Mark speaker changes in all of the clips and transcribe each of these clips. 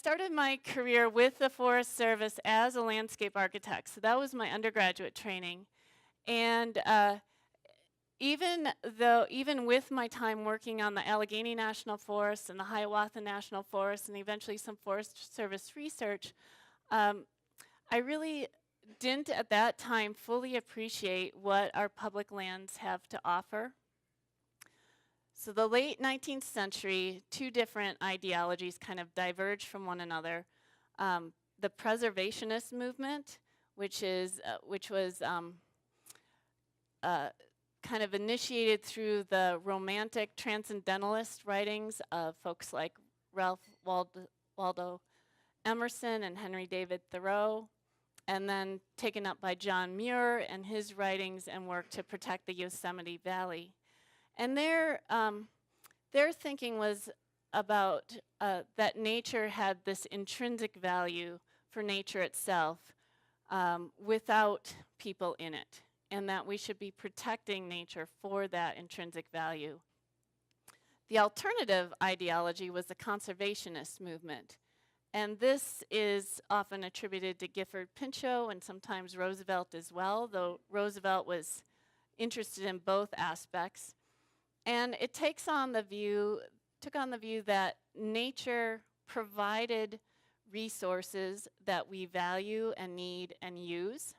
Speaker 1: started my career with the Forest Service as a landscape architect, so that was my undergraduate training. And even with my time working on the Allegheny National Forest and the Hiawatha National Forest and eventually some Forest Service research, I really didn't at that time fully appreciate what our public lands have to offer. So the late 19th century, two different ideologies kind of diverged from one another. The Preservationist Movement, which was kind of initiated through the romantic transcendentalist writings of folks like Ralph Waldo Emerson and Henry David Thoreau, and then taken up by John Muir and his writings and work to protect the Yosemite Valley. And their thinking was about that nature had this intrinsic value for nature itself without people in it, and that we should be protecting nature for that intrinsic value. The alternative ideology was the Conservationist Movement, and this is often attributed to Gifford Pinchot and sometimes Roosevelt as well, though Roosevelt was interested in both aspects. And it took on the view that nature provided resources that we value and need and use,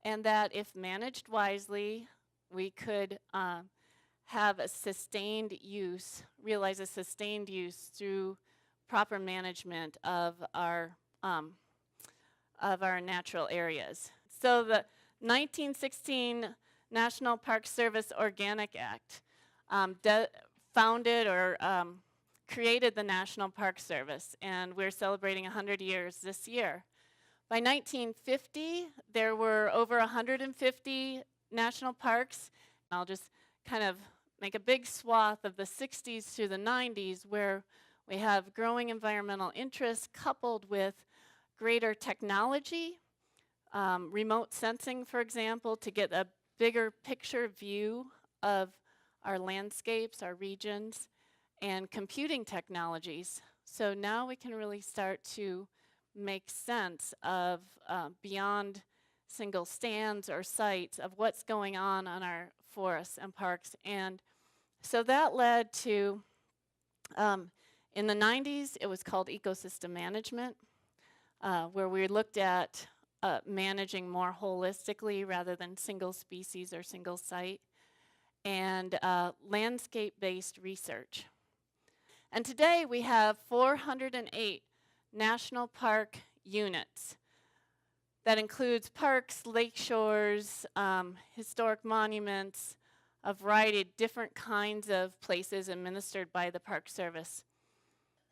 Speaker 1: and that if managed wisely, we could have a sustained use, realize a sustained use through proper management of our natural areas. So the 1916 National Park Service Organic Act founded or created the National Park Service, and we're celebrating 100 years this year. By 1950, there were over 150 national parks. I'll just kind of make a big swath of the 60s through the 90s where we have growing environmental interests coupled with greater technology, remote sensing, for example, to get a bigger picture view of our landscapes, our regions, and computing technologies. So now we can really start to make sense of beyond single stands or sites of what's going on our forests and parks. And so that led to, in the 90s, it was called ecosystem management, where we looked at managing more holistically rather than single species or single site, and landscape-based research. And today we have 408 national park units. That includes parks, lake shores, historic monuments, a variety of different kinds of places administered by the Park Service.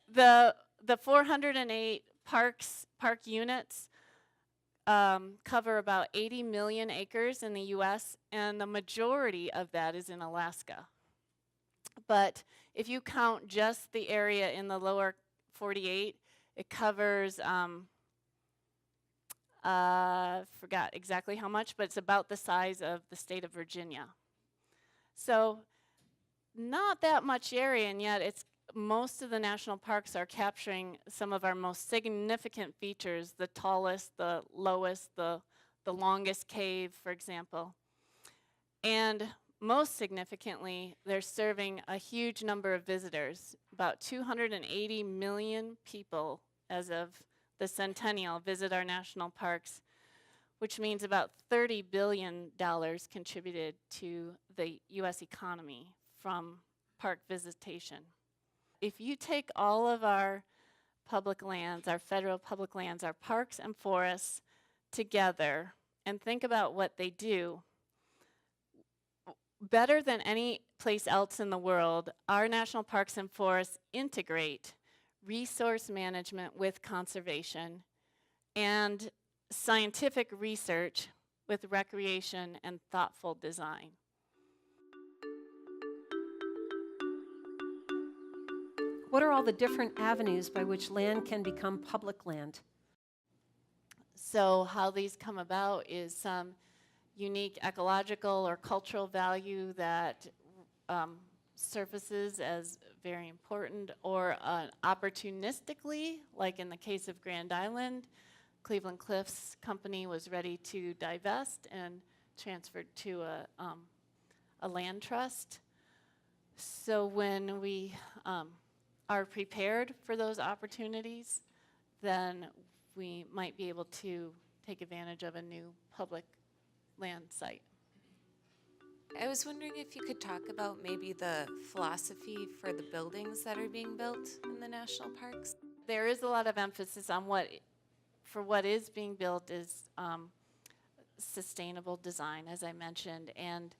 Speaker 1: The 408 park units cover about 80 million acres in the US, and the majority of that is in Alaska. But if you count just the area in the lower 48, it covers, forgot exactly how much, but it's about the size of the state of Virginia. So not that much area, and yet it's most of the national parks are capturing some of our most significant features, the tallest, the lowest, the longest cave, for example. And most significantly, they're serving a huge number of visitors. About 280 million people as of the centennial visit our national parks, which means about $30 billion contributed to the US economy from park visitation. If you take all of our public lands, our federal public lands, our parks and forests together and think about what they do, better than any place else in the world, our national parks and forests integrate resource management with conservation and scientific research with recreation and thoughtful design.
Speaker 2: What are all the different avenues by which land can become public land?
Speaker 1: So how these come about is some unique ecological or cultural value that surfaces as very important, or opportunistically, like in the case of Grand Island, Cleveland Cliffs Company was ready to divest and transferred to a land trust. So when we are prepared for those opportunities, then we might be able to take advantage of a new public land site.
Speaker 3: I was wondering if you could talk about maybe the philosophy for the buildings that are being built in the national parks.
Speaker 1: There is a lot of emphasis on what is being built is sustainable design, as I mentioned. And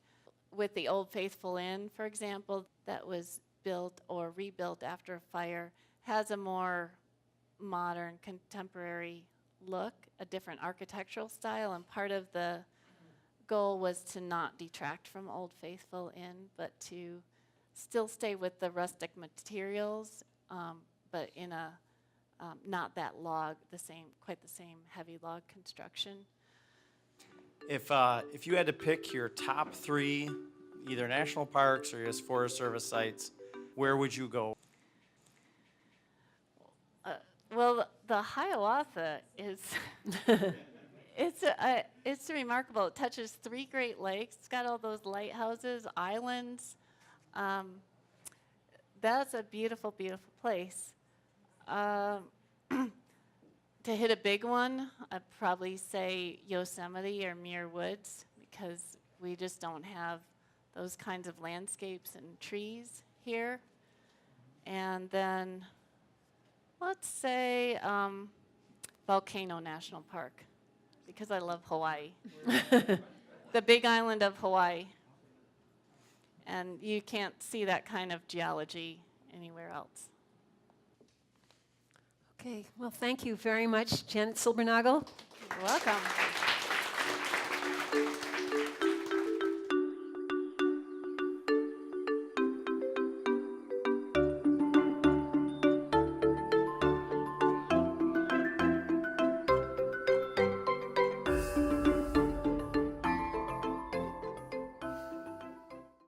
Speaker 1: with the Old Faithful Inn, for example, that was built or rebuilt after a fire, has a more modern, contemporary look, a different architectural style, and part of the goal was to not detract from Old Faithful Inn, but to still stay with the rustic materials, but in a not that quite the same heavy log construction.
Speaker 4: If you had to pick your top 3, either national parks or just Forest Service sites, where would you go?
Speaker 1: Well, the Hiawatha is it's remarkable. It touches 3 Great Lakes. It's got all those lighthouses, islands. That's a beautiful, beautiful place. To hit a big one, I'd probably say Yosemite or Muir Woods, because we just don't have those kinds of landscapes and trees here. And then let's say Volcano National Park, because I love Hawaii. The big island of Hawaii. And you can't see that kind of geology anywhere else.
Speaker 2: Okay, well, thank you very much, Janet Silbernagel.
Speaker 1: You're welcome.